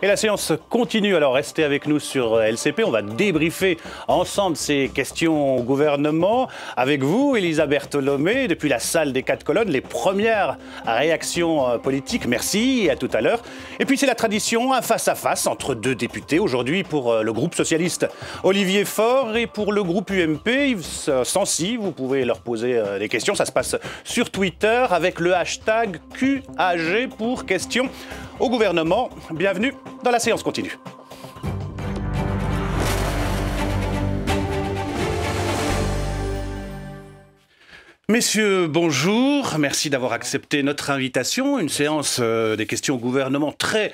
Et la séance continue, alors restez avec nous sur LCP, on va débriefer ensemble ces questions au gouvernement. Avec vous, Elisabeth Tholomé, depuis la salle des 4 colonnes, les premières réactions politiques. Merci, et à tout à l'heure. Et puis c'est la tradition, un face-à-face entre deux députés. Aujourd'hui pour le groupe socialiste, Olivier Faure, et pour le groupe UMP, Yves Sancy. Vous pouvez leur poser des questions, ça se passe sur Twitter avec le hashtag QAG pour questions au gouvernement. Bienvenue dans la séance continue. Messieurs, bonjour. Merci d'avoir accepté notre invitation. Une séance des questions au gouvernement très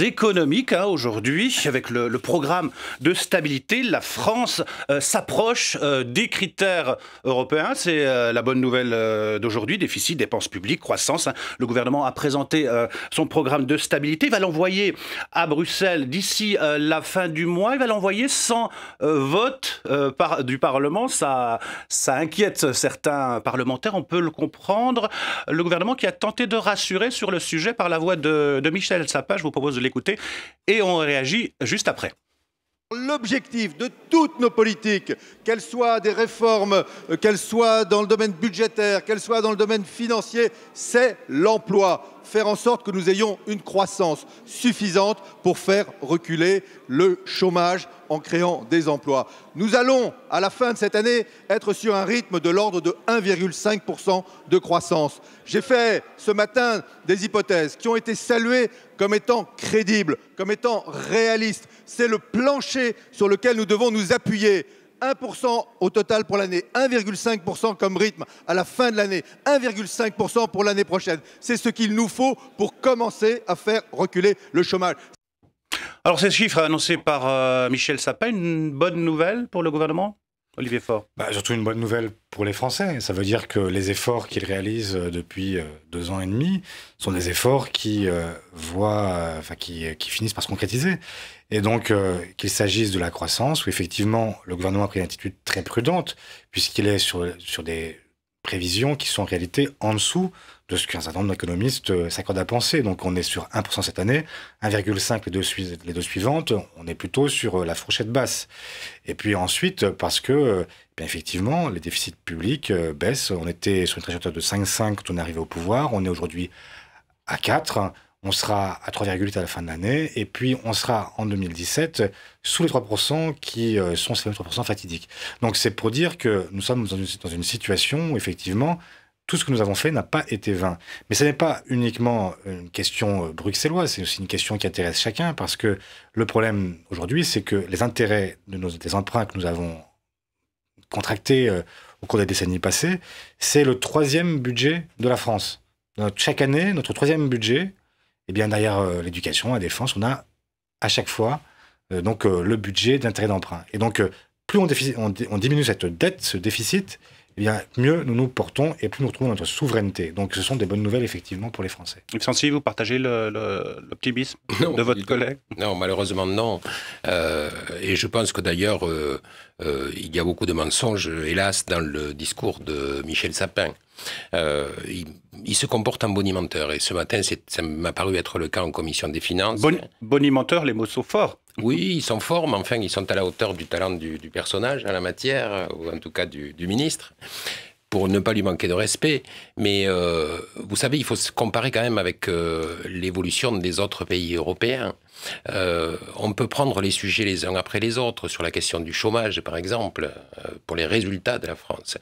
économique aujourd'hui, avec le programme de stabilité. La France s'approche des critères européens. C'est la bonne nouvelle d'aujourd'hui. Déficit, dépenses publiques, croissance. Le gouvernement a présenté son programme de stabilité. Il va l'envoyer à Bruxelles d'ici la fin du mois. Il va l'envoyer sans vote du Parlement. Ça inquiète certains parlementaires, on peut le comprendre. Le gouvernement qui a tenté de rassurer sur le sujet par la voix de Michel Sapin. Je vous propose de l'écouter et on réagit juste après. L'objectif de toutes nos politiques, qu'elles soient des réformes, qu'elles soient dans le domaine budgétaire, qu'elles soient dans le domaine financier, c'est l'emploi. Faire en sorte que nous ayons une croissance suffisante pour faire reculer le chômage en créant des emplois. Nous allons, à la fin de cette année, être sur un rythme de l'ordre de 1,5% de croissance. J'ai fait ce matin des hypothèses qui ont été saluées comme étant crédibles, comme étant réalistes. C'est le plancher sur lequel nous devons nous appuyer. 1% au total pour l'année, 1,5% comme rythme à la fin de l'année, 1,5% pour l'année prochaine. C'est ce qu'il nous faut pour commencer à faire reculer le chômage. Alors ces chiffres annoncés par Michel Sapin, une bonne nouvelle pour le gouvernement ? Olivier Faure. Surtout une bonne nouvelle pour les Français. Ça veut dire que les efforts qu'ils réalisent depuis 2 ans et demi sont des efforts qui finissent par se concrétiser. Et donc, qu'il s'agisse de la croissance, où effectivement le gouvernement a pris une attitude très prudente, puisqu'il est sur des prévisions qui sont en réalité en dessous de ce qu'un certain nombre d'économistes s'accordent à penser. Donc on est sur 1% cette année, 1,5% les deux suivantes, on est plutôt sur la fourchette basse. Et puis ensuite, parce que, effectivement, les déficits publics baissent. On était sur une trajectoire de 5,5 quand on est arrivé au pouvoir, on est aujourd'hui à 4, on sera à 3,8 à la fin de l'année, et puis on sera en 2017 sous les 3% qui sont ces mêmes 3% fatidiques. Donc c'est pour dire que nous sommes dans une situation où effectivement tout ce que nous avons fait n'a pas été vain. Mais ce n'est pas uniquement une question bruxelloise, c'est aussi une question qui intéresse chacun, parce que le problème aujourd'hui, c'est que les intérêts des emprunts que nous avons contractés au cours des décennies passées, c'est le 3e budget de la France. Chaque année, notre 3e budget, derrière l'éducation, la défense, on a à chaque fois le budget d'intérêt d'emprunt. Et donc, plus on diminue cette dette, ce déficit, mieux nous nous portons et plus nous retrouvons notre souveraineté. Donc, ce sont des bonnes nouvelles, effectivement, pour les Français. Yves Sancy, vous partagez l'optimisme de votre collègue ? Non, malheureusement, non. Et je pense que d'ailleurs, il y a beaucoup de mensonges, hélas, dans le discours de Michel Sapin. Il se comporte en bonimenteur et ce matin ça m'a paru être le cas en commission des finances. Bonimenteur, les mots sont forts. Oui, ils sont forts, mais enfin ils sont à la hauteur du talent du personnage en la matière, ou en tout cas du ministre, pour ne pas lui manquer de respect. Mais vous savez, il faut se comparer quand même avec l'évolution des autres pays européens. On peut prendre les sujets les uns après les autres sur la question du chômage, par exemple, pour les résultats de la France.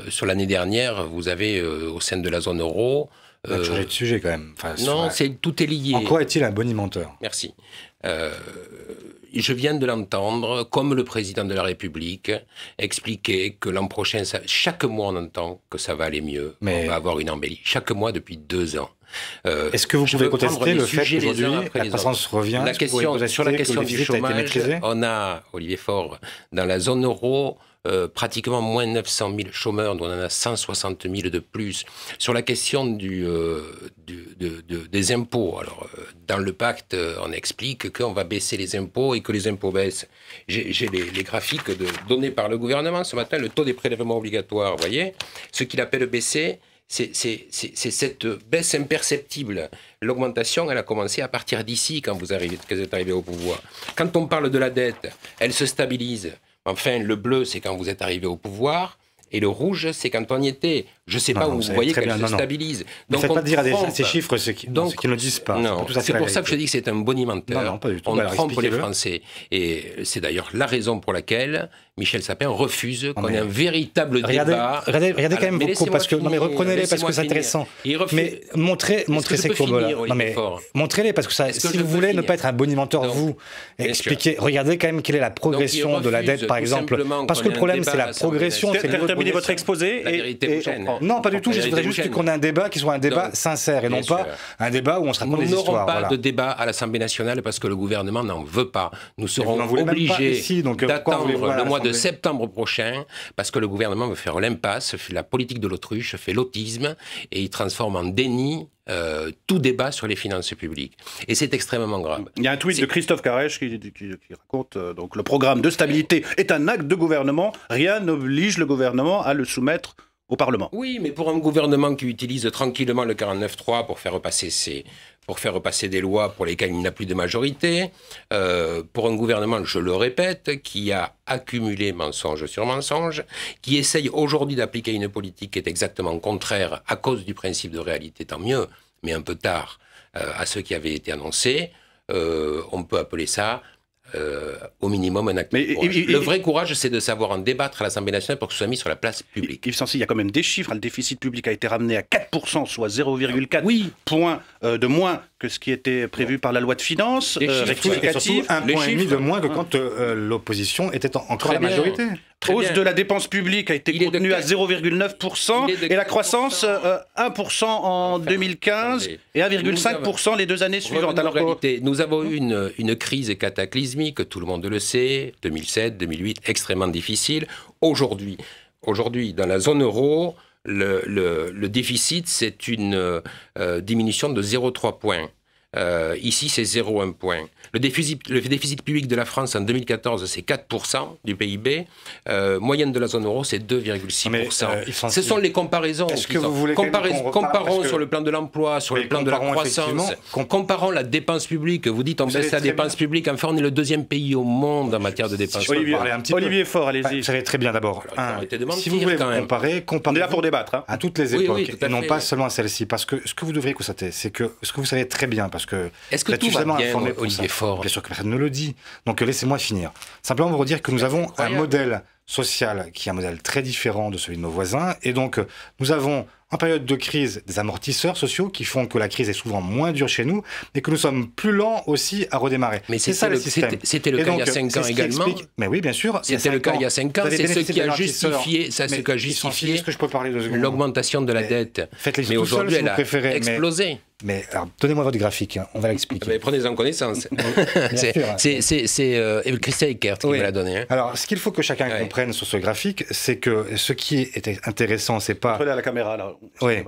Sur l'année dernière, vous avez au sein de la zone euro... On a changé de sujet quand même. Non, tout est lié. En quoi est-il un bonimenteur ? Merci. Je viens de l'entendre, comme le président de la République, expliquer que l'an prochain, chaque mois on entend que ça va aller mieux, on va avoir une embellie. Chaque mois depuis 2 ans. Est-ce que vous pouvez contester le fait qu'aujourd'hui la croissance revient ? Sur la question du chômage, on a, Olivier Faure, dans la zone euro, pratiquement moins 900 000 chômeurs, dont on en a 160 000 de plus. Sur la question des impôts, alors dans le pacte, on explique qu'on va baisser les impôts et que les impôts baissent. J'ai les graphiques donnés par le gouvernement ce matin, le taux des prélèvements obligatoires, vous voyez, ce qu'il appelle baisser, c'est cette baisse imperceptible. L'augmentation, elle a commencé à partir d'ici, quand vous êtes arrivé au pouvoir. Quand on parle de la dette, elle se stabilise. Enfin, le bleu, c'est quand vous êtes arrivé au pouvoir. Et le rouge, c'est quand on y était. Je ne sais pas où vous voyez qu'elle se stabilise. Donc, ne faites pas dire à ces chiffres ce qu'ils ne disent pas. Non, c'est pour ça que je dis que c'est un bonimenteur. Non, pas du tout. On trompe les Français. Et c'est d'ailleurs la raison pour laquelle Michel Sapin refuse qu'on ait un véritable débat. Regardez quand même vos courbes, parce que reprenez-les parce que c'est intéressant. Mais montrez ces courbes-là. Non mais montrez-les parce que ça, si vous voulez ne pas être un bonimenteur, vous expliquez. Regardez quand même quelle est la progression de la dette, par exemple. Parce que le problème, c'est la progression. Terminez votre exposé. Non, pas du tout. Je voudrais juste qu'on ait un débat qui soit un débat sincère et non pas un débat où on se raconte des histoires. Nous n'aurons pas de débat à l'Assemblée nationale parce que le gouvernement n'en veut pas. Nous serons obligés d'attendre le mois de septembre prochain parce que le gouvernement veut faire l'impasse, fait la politique de l'autruche, fait l'autisme et il transforme en déni tout débat sur les finances publiques. Et c'est extrêmement grave. Il y a un tweet de Christophe Carèche qui raconte donc le programme de stabilité est un acte de gouvernement. Rien n'oblige le gouvernement à le soumettre au Parlement. Oui, mais pour un gouvernement qui utilise tranquillement le 49.3 pour faire repasser des lois pour lesquelles il n'a plus de majorité, pour un gouvernement, je le répète, qui a accumulé mensonge sur mensonge, qui essaye aujourd'hui d'appliquer une politique qui est exactement contraire à cause du principe de réalité, tant mieux, mais un peu tard, à ce qui avait été annoncé, on peut appeler ça au minimum un acte de courage. Le vrai courage, c'est de savoir en débattre à l'Assemblée nationale pour que ce soit mis sur la place publique. Yves Sancy, il y a quand même des chiffres. Le déficit public a été ramené à 4%, soit 0,4 points de moins que ce qui était prévu par la loi de finances rectificative. Un point et demi de moins que quand l'opposition était encore à la majorité. Hausse de la dépense publique a été contenue à 0,9% et la croissance 1% en 2015 et 1,5% les 2 années suivantes. Nous avons eu une crise cataclysmique, tout le monde le sait, 2007, 2008, extrêmement difficile. Aujourd'hui, dans la zone euro, le déficit, c'est une diminution de 0,3 points. Ici, c'est 0,1 point. Le déficit public de la France en 2014, c'est 4% du PIB. Moyenne de la zone euro, c'est 2,6%. Ce sont les comparaisons. Comparons sur le plan de l'emploi, sur le plan de la croissance. Comparons la dépense publique. Vous dites on baisse la dépense publique. Enfin, on est le 2e pays au monde en matière de dépense publique. Olivier Faure, allez-y. Vous savez très bien d'abord. Si vous voulez comparer on est là pour débattre. À toutes les époques, et non pas seulement à celle-ci. Parce que ce que vous devriez constater, c'est que ce que vous savez très bien, est-ce que tout va bien, Olivier Faure? Bien sûr que personne ne le dit. Donc laissez-moi finir. Simplement vous dire que nous avons un modèle social qui est un modèle très différent de celui de nos voisins. Et donc nous avons en période de crise des amortisseurs sociaux qui font que la crise est souvent moins dure chez nous et que nous sommes plus lents aussi à redémarrer. Mais c'est ça le système. C'était le cas il y a 5 ans également. Mais oui, bien sûr. C'était le cas il y a 5 ans. C'est ce qui a justifié l'augmentation de la dette. Mais aujourd'hui, elle a explosé. Mais alors, donnez-moi votre graphique, on va l'expliquer. Prenez-en connaissance. C'est Christian Eckert qui me l'a donné. Hein. Alors, ce qu'il faut que chacun comprenne sur ce graphique, c'est que ce qui est intéressant, c'est pas... Prenez à la caméra, là. Oui.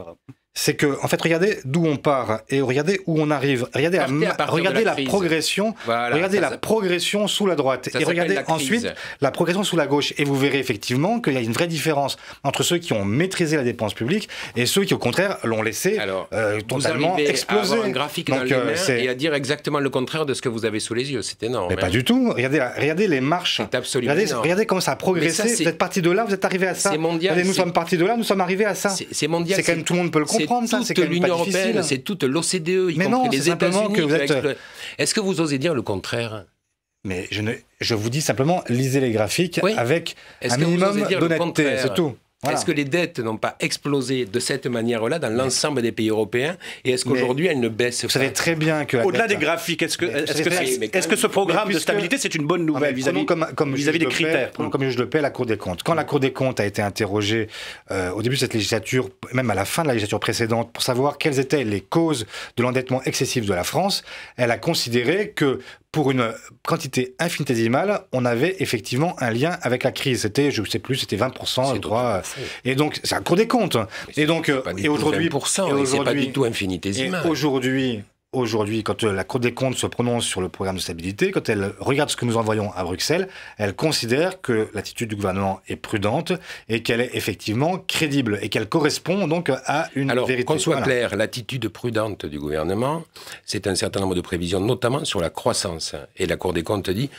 C'est que, en fait, regardez d'où on part et regardez où on arrive. Regardez la progression. Voilà, regardez la progression sous la droite et regardez ensuite la progression sous la gauche. Et vous verrez effectivement qu'il y a une vraie différence entre ceux qui ont maîtrisé la dépense publique et ceux qui, au contraire, l'ont laissé totalement exploser. Vous avez un graphique dans les mains et à dire exactement le contraire de ce que vous avez sous les yeux. C'est énorme. Mais pas du tout. Regardez les marches. C'est absolument regardez comment ça a progressé. Vous êtes parti de là, vous êtes arrivé à ça. C'est mondial. Regardez, nous sommes partis de là, nous sommes arrivés à ça. C'est mondial. C'est quand même tout le monde peut le comprendre. C'est toute l'Union européenne, c'est toute l'OCDE, y compris les États-Unis. Est-ce que vous osez dire le contraire? Mais je vous dis simplement, lisez les graphiques avec un minimum d'honnêteté, c'est tout. Voilà. Est-ce que les dettes n'ont pas explosé de cette manière-là dans l'ensemble des pays européens? Et est-ce qu'aujourd'hui, elles ne baissent pas? Vous savez très bien que... Au-delà des graphiques, est-ce que ce programme de stabilité, c'est une bonne nouvelle vis-à-vis des critères? Comme juge de paix, la Cour des comptes. Quand la Cour des comptes a été interrogée au début de cette législature, même à la fin de la législature précédente, pour savoir quelles étaient les causes de l'endettement excessif de la France, elle a considéré que pour une quantité infinitésimale, on avait effectivement un lien avec la crise. C'était, je ne sais plus, c'était 20%, je crois. Et donc, c'est la Cour des comptes. Et donc, et aujourd'hui, c'est pas du tout infinitésimal. Aujourd'hui, aujourd'hui, quand la Cour des comptes se prononce sur le programme de stabilité, quand elle regarde ce que nous envoyons à Bruxelles, elle considère que l'attitude du gouvernement est prudente et qu'elle est effectivement crédible et qu'elle correspond donc à une vérité. Alors, qu'on soit clair, l'attitude prudente du gouvernement, c'est un certain nombre de prévisions, notamment sur la croissance. Et la Cour des comptes dit,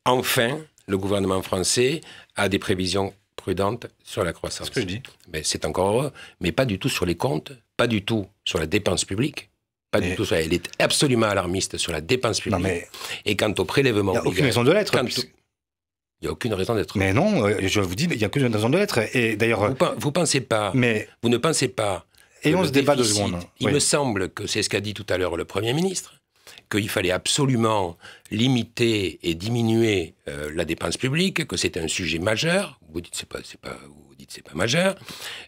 enfin, le gouvernement français a des prévisions prudente sur la croissance. C'est ce que je dis. Mais c'est encore heureux, mais pas du tout sur les comptes, pas du tout sur la dépense publique, pas du tout sur... Elle est absolument alarmiste sur la dépense publique. Non, mais... Et quant au prélèvement... Il n'y a aucune raison de l'être. Il n'y a aucune raison d'être. Mais non, je vous dis, il n'y a aucune raison de l'être. Et d'ailleurs... Vous pensez pas... Mais... Vous ne pensez pas... Et on se débat 2 secondes. Il me semble que c'est ce qu'a dit tout à l'heure le Premier ministre, qu'il fallait absolument limiter et diminuer la dépense publique, que c'était un sujet majeur. Vous dites c'est pas majeur,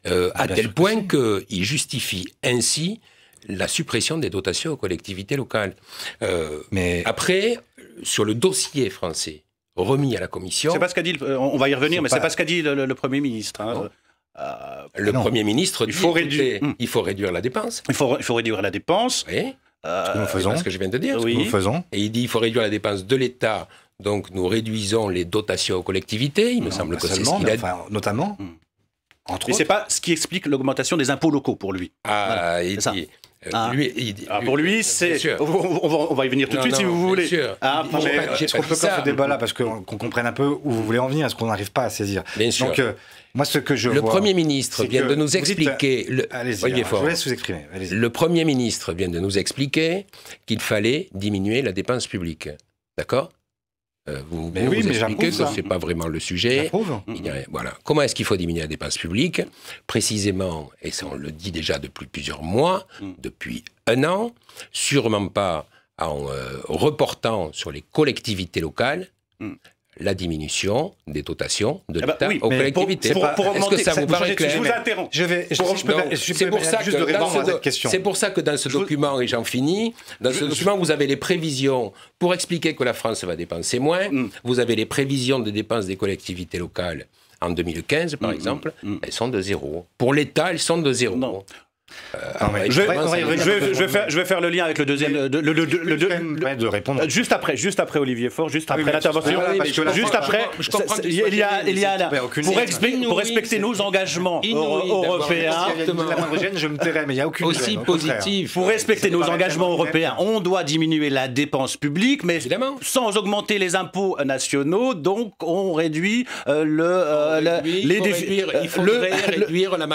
à tel point qu'il justifie ainsi la suppression des dotations aux collectivités locales. Mais après, sur le dossier français remis à la Commission, c'est pas ce qu'a dit. On va y revenir, mais c'est pas ce qu'a dit le Premier ministre. Hein. Le Premier ministre dit il faut réduire la dépense. Il faut réduire la dépense. Oui. Ce que nous faisons. C'est ce que je viens de dire. Oui. Nous faisons. Et il dit qu'il faut réduire la dépense de l'État, donc nous réduisons les dotations aux collectivités. Il me semble que c'est ce qu'il a dit. Notamment. Mais c'est pas ce qui explique l'augmentation des impôts locaux pour lui. Ah, voilà. il dit. Pour lui, c'est. On va y venir tout de suite si vous voulez. Est-ce qu'on peut faire ce débat-là parce qu'on comprenne un peu où vous voulez en venir, est-ce qu'on n'arrive pas à saisir? Bien sûr. Donc, moi, ce que je vois. Le Premier ministre vient de nous expliquer. Allez-y, je vous laisse vous exprimer. Le Premier ministre vient de nous expliquer qu'il fallait diminuer la dépense publique. D'accord? Vous expliquez que ce n'est pas vraiment le sujet. Voilà. Comment est-ce qu'il faut diminuer la dépense publique? Précisément, et ça on le dit déjà depuis plusieurs mois, depuis 1 an, sûrement pas en reportant sur les collectivités locales la diminution des dotations de l'État aux collectivités. Est-ce que ça vous paraît clair? Je vous interromps. C'est pour ça que dans ce document, et j'en finis, dans ce document, vous avez les prévisions pour expliquer que la France va dépenser moins. Vous avez les prévisions de dépenses des collectivités locales en 2015, par exemple. Elles sont de 0. Pour l'État, elles sont de 0. Non. Je vais faire le lien avec le deuxième. De répondre. Juste après Olivier Faure, juste après l'intervention. Juste après, il y a pour respecter nos engagements européens. Je me tairai, mais il n'y a aucune aussi positif. Pour respecter nos engagements européens, on doit diminuer la dépense publique, mais sans augmenter les impôts nationaux. Donc, on réduit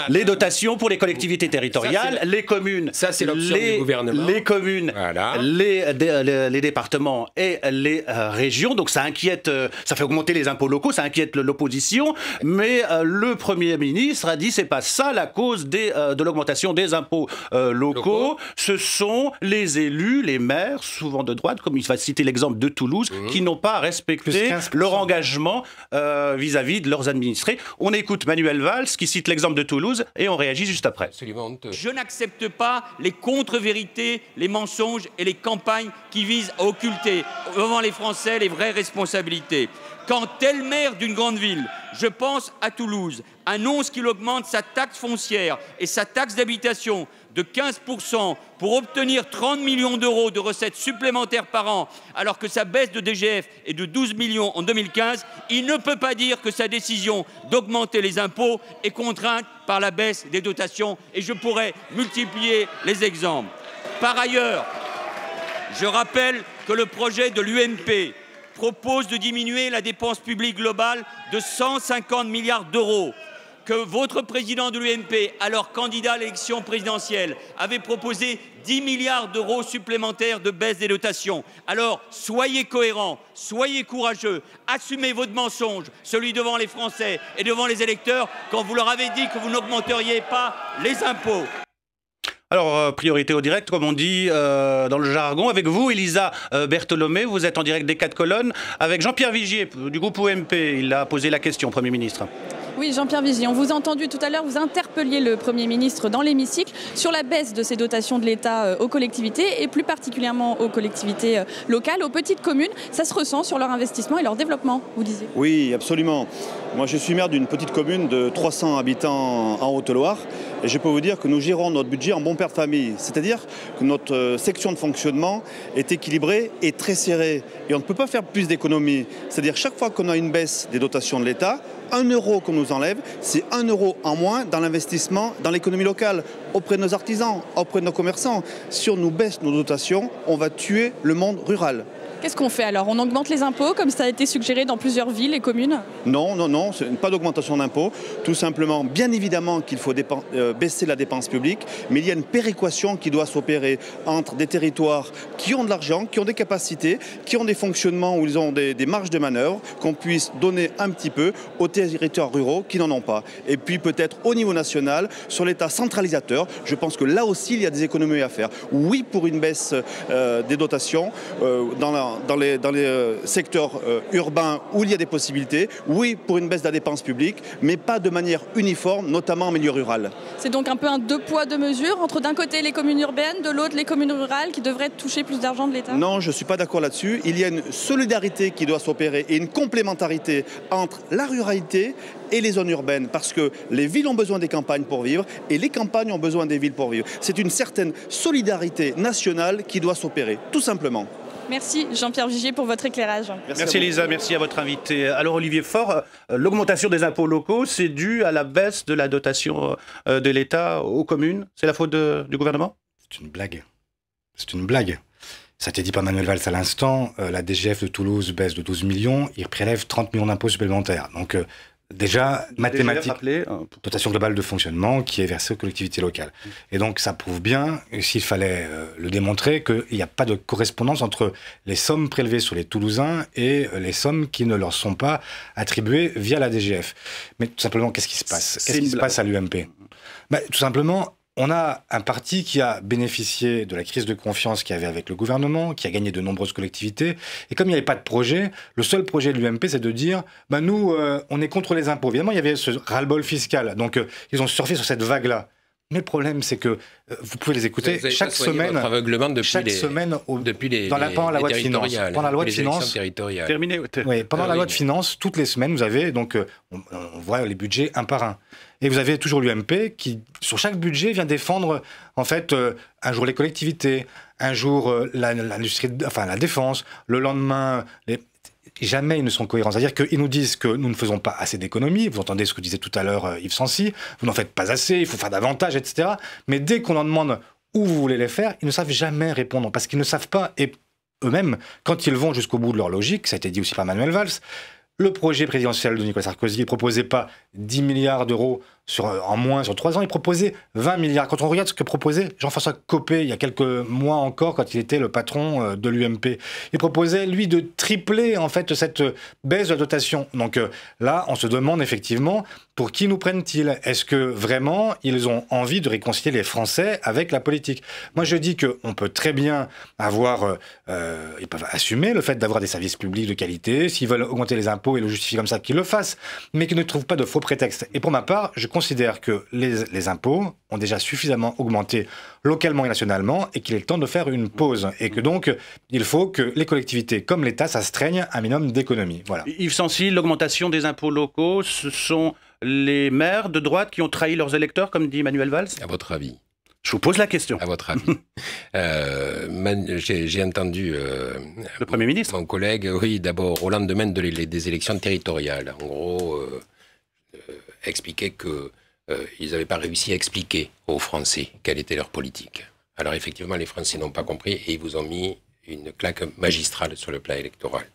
les dotations pour les collectivités territoriales. Les communes, ça c'est l'option du gouvernement. Les communes, voilà. les départements et les régions. Donc ça inquiète, ça fait augmenter les impôts locaux, ça inquiète l'opposition. Mais le Premier ministre a dit c'est pas ça la cause de l'augmentation des impôts locaux. Ce sont les élus, les maires, souvent de droite, comme il va citer l'exemple de Toulouse, qui n'ont pas respecté leur engagement vis-à-vis de leurs administrés. On écoute Manuel Valls qui cite l'exemple de Toulouse et on réagit juste après. Absolument. Je n'accepte pas les contre-vérités, les mensonges et les campagnes qui visent à occulter devant les Français les vraies responsabilités. Quand tel maire d'une grande ville, je pense à Toulouse, annonce qu'il augmente sa taxe foncière et sa taxe d'habitation de 15% pour obtenir 30 millions d'euros de recettes supplémentaires par an, alors que sa baisse de DGF est de 12 millions en 2015, il ne peut pas dire que sa décision d'augmenter les impôts est contrainte par la baisse des dotations, et je pourrais multiplier les exemples. Par ailleurs, je rappelle que le projet de l'UMP propose de diminuer la dépense publique globale de 150 milliards d'euros, que votre président de l'UMP, alors candidat à l'élection présidentielle, avait proposé 10 milliards d'euros supplémentaires de baisse des dotations. Alors, soyez cohérents, soyez courageux, assumez votre mensonge, celui devant les Français et devant les électeurs, quand vous leur avez dit que vous n'augmenteriez pas les impôts. Alors, priorité au direct, comme on dit dans le jargon. Avec vous, Elisa Bertholomé, vous êtes en direct des 4 colonnes. Avec Jean-Pierre Vigier, du groupe UMP, il a posé la question, Premier ministre. Oui, Jean-Pierre Vigier, on vous a entendu tout à l'heure, vous interpelliez le Premier ministre dans l'hémicycle sur la baisse de ces dotations de l'État aux collectivités, et plus particulièrement aux collectivités locales, aux petites communes. Ça se ressent sur leur investissement et leur développement, vous disiez. Oui, absolument. Moi, je suis maire d'une petite commune de 300 habitants en Haute-Loire et je peux vous dire que nous gérons notre budget en bon père de famille. C'est-à-dire que notre section de fonctionnement est équilibrée et très serrée. Et on ne peut pas faire plus d'économies. C'est-à-dire chaque fois qu'on a une baisse des dotations de l'État, 1 euro qu'on nous enlève, c'est 1 euro en moins dans l'investissement dans l'économie locale, auprès de nos artisans, auprès de nos commerçants. Si on nous baisse nos dotations, on va tuer le monde rural. Qu'est-ce qu'on fait alors? On augmente les impôts comme ça a été suggéré dans plusieurs villes et communes? Non, pas d'augmentation d'impôts. Tout simplement, bien évidemment qu'il faut baisser la dépense publique, mais il y a une péréquation qui doit s'opérer entre des territoires qui ont de l'argent, qui ont des capacités, qui ont des fonctionnements où ils ont des marges de manœuvre, qu'on puisse donner un petit peu aux territoires ruraux qui n'en ont pas. Et puis peut-être au niveau national, sur l'État centralisateur, je pense que là aussi il y a des économies à faire. Oui pour une baisse des dotations dans les secteurs urbains où il y a des possibilités, oui pour une baisse de la dépense publique, mais pas de manière uniforme, notamment en milieu rural. C'est donc un peu un deux poids, deux mesures, entre d'un côté les communes urbaines, de l'autre les communes rurales qui devraient toucher plus d'argent de l'État? Non, je ne suis pas d'accord là-dessus. Il y a une solidarité qui doit s'opérer et une complémentarité entre la ruralité et les zones urbaines, parce que les villes ont besoin des campagnes pour vivre et les campagnes ont besoin des villes pour vivre. C'est une certaine solidarité nationale qui doit s'opérer, tout simplement. Merci Jean-Pierre Vigier pour votre éclairage. Merci Elisa, merci à votre invité. Alors Olivier Faure, l'augmentation des impôts locaux, c'est dû à la baisse de la dotation de l'État aux communes? C'est la faute du gouvernement? C'est une blague. C'est une blague. Ça t'est dit par Manuel Valls à l'instant, la DGF de Toulouse baisse de 12 millions, il prélève 30 millions d'impôts supplémentaires. Donc déjà, mathématiques, dotation globale de fonctionnement qui est versée aux collectivités locales. Et donc ça prouve bien, s'il fallait le démontrer, qu'il n'y a pas de correspondance entre les sommes prélevées sur les Toulousains et les sommes qui ne leur sont pas attribuées via la DGF. Mais tout simplement, qu'est-ce qui se passe? Qu'est-ce qui se passe à l'UMP? Tout simplement, on a un parti qui a bénéficié de la crise de confiance qu'il y avait avec le gouvernement, qui a gagné de nombreuses collectivités. Et comme il n'y avait pas de projet, le seul projet de l'UMP, c'est de dire nous, on est contre les impôts. Évidemment, il y avait ce ras-le-bol fiscal. Donc, ils ont surfé sur cette vague-là. Mais le problème, c'est que vous pouvez les écouter chaque semaine. Pendant la loi de finances. Pendant la loi de finances. Terminé. Oui, pendant la loi de finances, toutes les semaines, vous avez donc on voit les budgets un par un. Et vous avez toujours l'UMP qui, sur chaque budget, vient défendre en fait un jour les collectivités, un jour l'industrie, enfin la défense, le lendemain Jamais ils ne sont cohérents. C'est-à-dire qu'ils nous disent que nous ne faisons pas assez d'économies. Vous entendez ce que disait tout à l'heure Yves Sancy. Vous n'en faites pas assez, il faut faire davantage, etc. Mais dès qu'on leur demande où vous voulez les faire, ils ne savent jamais répondre parce qu'ils ne savent pas. Et eux-mêmes, quand ils vont jusqu'au bout de leur logique, ça a été dit aussi par Manuel Valls, le projet présidentiel de Nicolas Sarkozy ne proposait pas 10 milliards d'euros en moins sur 3 ans, il proposait 20 milliards. Quand on regarde ce que proposait Jean-François Copé il y a quelques mois encore, quand il était le patron de l'UMP, il proposait, lui, de tripler en fait cette baisse de la dotation. Donc là, on se demande effectivement, pour qui nous prennent-ils? Est-ce que vraiment, ils ont envie de réconcilier les Français avec la politique? Moi, je dis qu'on peut très bien avoir, ils peuvent assumer le fait d'avoir des services publics de qualité, s'ils veulent augmenter les impôts et le justifier comme ça, qu'ils le fassent, mais qu'ils ne trouvent pas de faux prétextes. Et pour ma part, je considère que les impôts ont déjà suffisamment augmenté localement et nationalement et qu'il est temps de faire une pause. Et que donc, il faut que les collectivités comme l'État s'astreignent à un minimum d'économie. Voilà. Yves Sancy, l'augmentation des impôts locaux, ce sont les maires de droite qui ont trahi leurs électeurs, comme dit Manuel Valls? À votre avis? Je vous pose la question. À votre avis? J'ai entendu le Premier ministre, mon collègue, oui, d'abord au lendemain des élections territoriales. En gros, expliquer qu'ils n'avaient pas réussi à expliquer aux Français quelle était leur politique. Alors effectivement, les Français n'ont pas compris et ils vous ont mis une claque magistrale sur le plan électoral.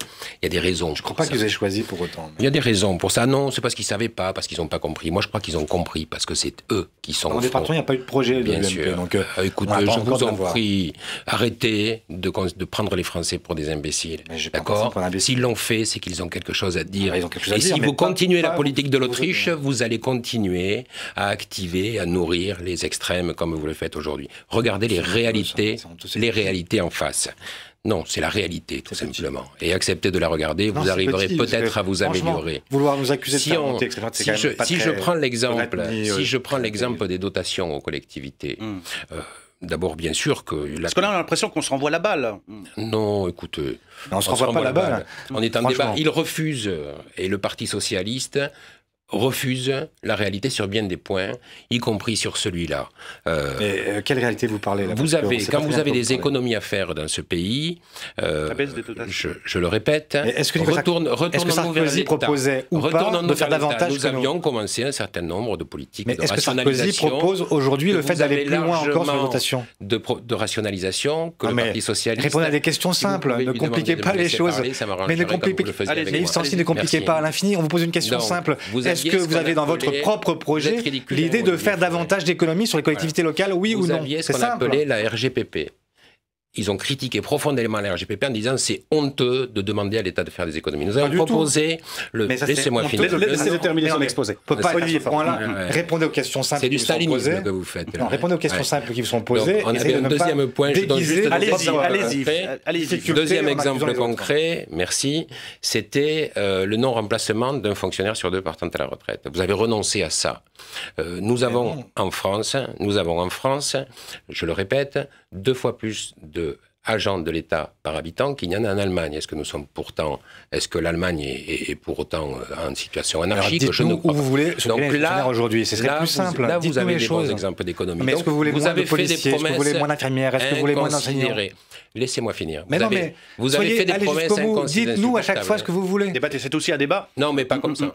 Il y a des raisons. Je ne crois pas qu'ils aient choisi pour autant. Il y a des raisons pour ça. Non, c'est parce qu'ils ne savaient pas, parce qu'ils n'ont pas compris. Moi, je crois qu'ils ont compris, parce que c'est eux qui sont... Dans les patrons, il n'y a pas eu de projet de Bien l'UMP. sûr. Donc, écoutez, je vous en prie, arrêtez de prendre les Français pour des imbéciles. D'accord? S'ils l'ont fait, c'est qu'ils ont quelque chose à dire. Et si vous continuez la politique de l'Autriche, vous allez continuer à activer, à nourrir les extrêmes comme vous le faites aujourd'hui. Regardez les réalités en face. Non, c'est la réalité, tout simplement. Et acceptez de la regarder, vous arriverez peut-être à vous améliorer. Vouloir nous accuser de faire si je prends l'exemple des dotations aux collectivités, D'abord, bien sûr que... Parce que là, on a l'impression qu'on se renvoie la balle. Non, écoutez... On ne se renvoie pas la balle. On est en débat. Il refuse, et le Parti socialiste refuse la réalité sur bien des points, y compris sur celui-là. Quelle réalité vous parlez là? Quand vous avez des économies à faire dans ce pays, je le répète, est-ce que Sarkozy proposait ou pas de faire davantage? Nous avions commencé un certain nombre de politiques de rationalisation. Est-ce que Sarkozy propose aujourd'hui le fait d'aller plus loin encore sur la votation de rationalisation que le Parti socialiste... Répondez à des questions simples, ne compliquez pas les choses. Mais ne compliquez pas à l'infini. On vous pose une question simple. Est-ce que vous avez dans votre propre projet l'idée de faire davantage d'économies sur les collectivités locales, oui ou non? Vous aviez ce qu'on appelait la RGPP. Ils ont critiqué profondément la RGPP en disant c'est honteux de demander à l'État de faire des économies. Nous avons proposé... Laissez-moi finir. Laissez-moi terminer son exposé. On ne peut pas aller à ce point-là. Répondez aux questions simples qui vous sont posées. C'est du stalinisme que vous faites. Non, répondez aux questions simples qui vous sont posées. On avait un deuxième point. Je donne juste allez-y. Deuxième exemple concret, merci, c'était le non-remplacement d'un fonctionnaire sur 2 partant à la retraite. Vous avez renoncé à ça. Nous avons en France, je le répète, 2 fois plus d'agents de l'État par habitant qu'il n'y en a en Allemagne. Est-ce que l'Allemagne est pour autant en situation anarchique? Je ne crois pas. Où vous voulez donc là, aujourd'hui, ce serait plus simple. Là, vous avez des bons exemples d'économie. Mais est-ce que vous voulez moins de policiers? Est-ce que vous voulez moins d'infirmières? Est-ce que vous voulez moins d'enseignants? Laissez-moi finir. Vous avez fait des promesses inconsidérables. Dites-nous à chaque fois ce que vous voulez. Débattez, c'est aussi un débat. Non, mais pas comme ça.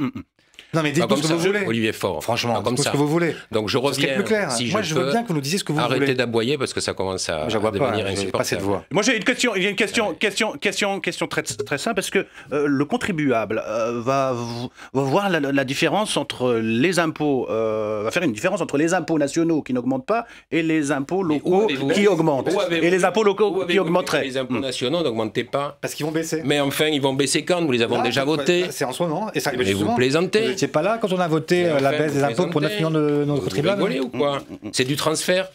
Non, mais dites-nous ce que vous voulez. Olivier Faure. Franchement, dites-nous ce que vous voulez. Donc je reviens. Plus clair. Si moi, je veux bien que vous nous disiez ce que vous voulez. Arrêtez d'aboyer parce que ça commence à devenir insupportable. Moi, j'ai une question. Il y a une question très simple parce que le contribuable va voir la différence entre les impôts, va faire une différence entre les impôts nationaux qui n'augmentent pas et les impôts locaux qui augmentent. Et les impôts locaux qui augmenteraient. Les impôts nationaux n'augmentaient pas. Parce qu'ils vont baisser. Mais enfin, ils vont baisser quand? Nous les avons déjà votés. C'est en ce moment. Mais vous plaisantez. Vous n'étiez pas là quand on a voté la baisse des impôts pour 9 millions de nos contribuables? Vous rigolez ou quoi? C'est du transfert.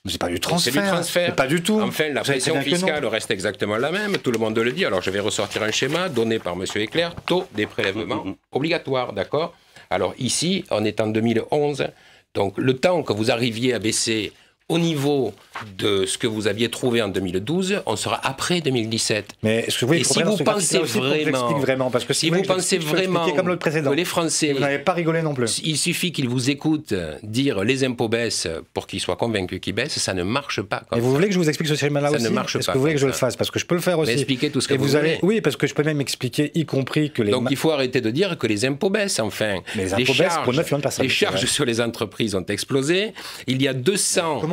C'est pas du transfert. C'est du transfert. Pas du tout. Enfin, la pression fiscale reste exactement la même. Tout le monde le dit. Alors, je vais ressortir un schéma donné par M. Éclair. Taux des prélèvements obligatoires, d'accord? Alors, ici, on est en 2011. Donc, le temps que vous arriviez à baisser au niveau de ce que vous aviez trouvé en 2012, on sera après 2017. Mais est-ce que vous si vous pensez vraiment, parce que si vous pensez vraiment comme l'autre précédent, que les Français, vous n'avez pas rigolé non plus. Il suffit qu'ils vous écoutent dire les impôts baissent pour qu'ils soient convaincus qu'ils baissent, ça ne marche pas. Et vous voulez que je vous explique ce schéma-là aussi? Ça ne marche pas. Est-ce que vous voulez que je le fasse? Parce que je peux le faire aussi. Mais expliquez tout ce que vous voulez. Oui, parce que je peux même expliquer, y compris que les. Donc il faut arrêter de dire que les impôts baissent. Enfin, mais les impôts baissent pour 9 millions de personnes. Les charges sur les entreprises ont explosé. Il y a 200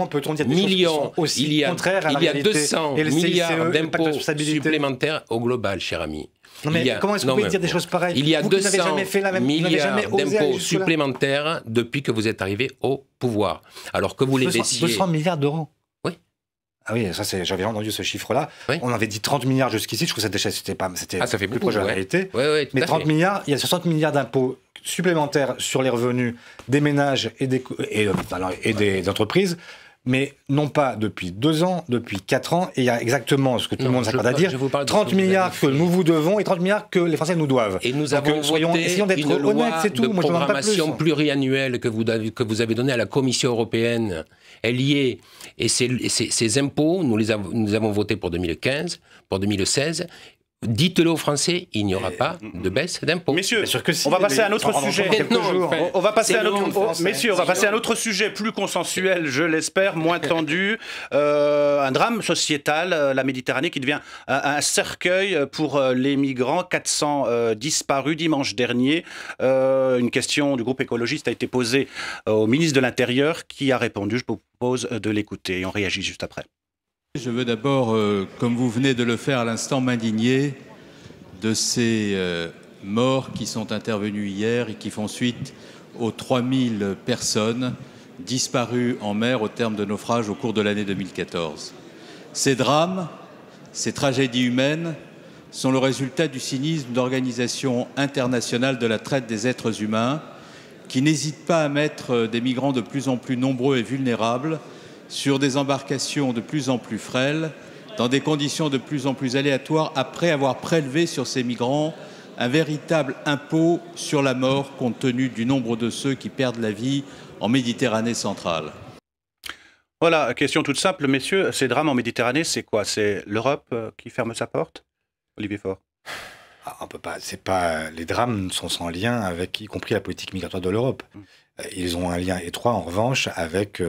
millions. Il y a 200 milliards d'impôts supplémentaires au global, cher ami. Non mais comment est-ce que vous pouvez dire des choses pareilles? Il y a 200 milliards d'impôts supplémentaires depuis que vous êtes arrivé au pouvoir. Alors que vous les baissiez... 200 milliards d'euros? Oui. Ah oui, ça j'avais entendu ce chiffre-là. Oui. On avait dit 30 milliards jusqu'ici. Je trouve que c'était ça fait plus proche de la réalité. Oui, mais 30 milliards, il y a 60 milliards d'impôts supplémentaires sur les revenus des ménages et des entreprises. Mais non pas depuis 2 ans, depuis 4 ans, et il y a exactement ce que tout le monde s'accorde à dire, 30 milliards que nous vous devons et 30 milliards que les Français nous doivent. Et nous avons voté une loi de programmation pluriannuelle que vous avez donnée à la Commission européenne. Elle y est. Et ces impôts, nous avons voté pour 2015, pour 2016. Dites-le aux Français, il n'y aura pas de baisse d'impôts. Messieurs, on va passer à un autre sujet. On va passer à un autre sujet plus consensuel, je l'espère, moins tendu. Un drame sociétal, la Méditerranée qui devient un cercueil pour les migrants. 400 disparus dimanche dernier. Une question du groupe écologiste a été posée au ministre de l'Intérieur qui a répondu. Je vous propose de l'écouter et on réagit juste après. Je veux d'abord, comme vous venez de le faire à l'instant, m'indigner de ces morts qui sont intervenus hier et qui font suite aux 3000 personnes disparues en mer au terme de naufrages au cours de l'année 2014. Ces drames, ces tragédies humaines sont le résultat du cynisme d'organisations internationales de la traite des êtres humains qui n'hésitent pas à mettre des migrants de plus en plus nombreux et vulnérables sur des embarcations de plus en plus frêles, dans des conditions de plus en plus aléatoires, après avoir prélevé sur ces migrants un véritable impôt sur la mort, compte tenu du nombre de ceux qui perdent la vie en Méditerranée centrale. Voilà, question toute simple, messieurs. Ces drames en Méditerranée, c'est quoi? C'est l'Europe qui ferme sa porte? Olivier Faure. On peut pas, c'est pas, les drames sont sans lien avec, y compris la politique migratoire de l'Europe. Ils ont un lien étroit, en revanche, avec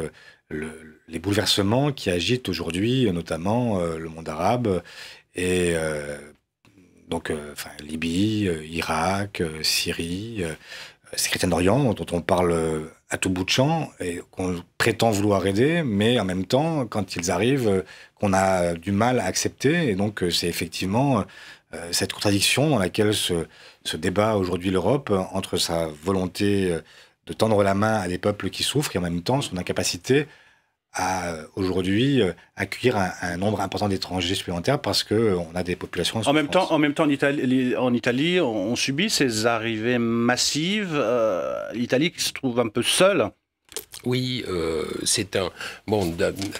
les bouleversements qui agitent aujourd'hui, notamment le monde arabe et Libye, Irak, Syrie, ces chrétiens d'Orient dont on parle à tout bout de champ et qu'on prétend vouloir aider, mais en même temps, quand ils arrivent, qu'on a du mal à accepter. Et donc, c'est effectivement cette contradiction dans laquelle se débat aujourd'hui l'Europe entre sa volonté de tendre la main à des peuples qui souffrent et en même temps son incapacité à aujourd'hui accueillir un nombre important d'étrangers supplémentaires parce qu'on a des populations... En même temps, en Italie, on subit ces arrivées massives. L'Italie qui se trouve un peu seule. Oui, c'est un... Bon,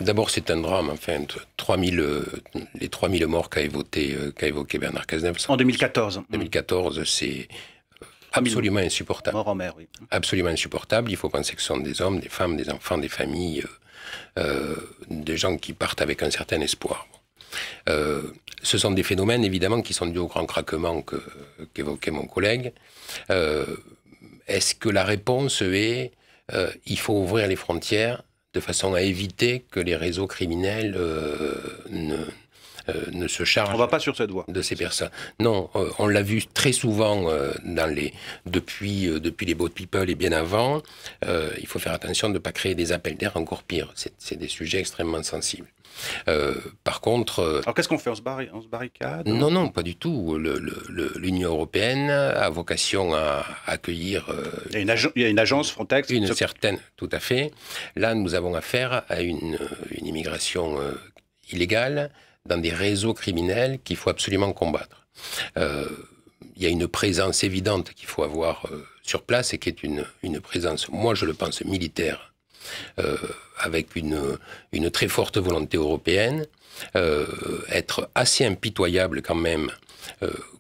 d'abord, c'est un drame. Enfin, les 3000 morts qu'a évoqué Bernard Cazeneuve. En 2014. 2014, c'est absolument insupportable. Mort en mer, oui. Absolument insupportable. Il faut penser que ce sont des hommes, des femmes, des enfants, des familles, des gens qui partent avec un certain espoir. Ce sont des phénomènes, évidemment, qui sont dus au grand craquement qu'évoquait mon collègue. Est-ce que la réponse est... il faut ouvrir les frontières de façon à éviter que les réseaux criminels ne se chargent. On va pas sur cette voie. De ces personnes. Non, on l'a vu très souvent depuis les Boat People et bien avant. Il faut faire attention de ne pas créer des appels d'air encore pire. C'est des sujets extrêmement sensibles. Par contre... Alors qu'est-ce qu'on fait? On se barricade? Non, pas du tout. L'Union européenne a vocation à accueillir... il y a une agence Frontex? Une certaine, tout à fait. Là, nous avons affaire à une immigration illégale dans des réseaux criminels qu'il faut absolument combattre. Il y a une présence évidente qu'il faut avoir sur place et qui est une présence, moi je le pense, militaire, avec une très forte volonté européenne, être assez impitoyable quand même,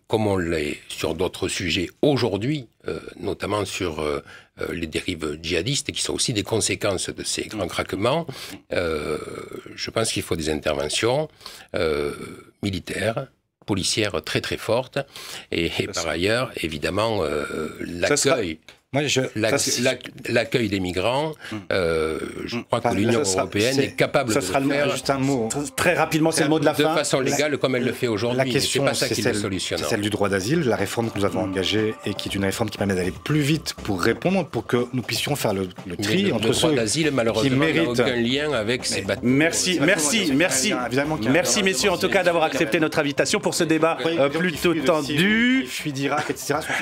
comme on l'est sur d'autres sujets aujourd'hui, notamment sur les dérives djihadistes, qui sont aussi des conséquences de ces grands craquements. Je pense qu'il faut des interventions militaires, policières très très fortes, et par ailleurs, évidemment, l'accueil... L'accueil des migrants, je crois que l'Union européenne est capable de le faire. Juste un mot. Très rapidement, c'est le mot de la fin. De façon légale, comme elle le fait aujourd'hui. La question, c'est celle du droit d'asile, la réforme que nous avons engagée et qui est une réforme qui permet d'aller plus vite pour répondre, pour que nous puissions faire le tri entre ceux qui méritent. N'a aucun lien avec ces bateaux. Merci, messieurs, en tout cas, d'avoir accepté notre invitation pour ce débat plutôt tendu.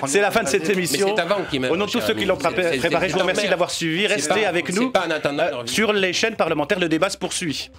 C'est la fin de cette émission. Au nom de tous ceux qui l'ont préparé, je vous remercie d'avoir suivi. Restez avec nous sur les chaînes parlementaires. Le débat se poursuit.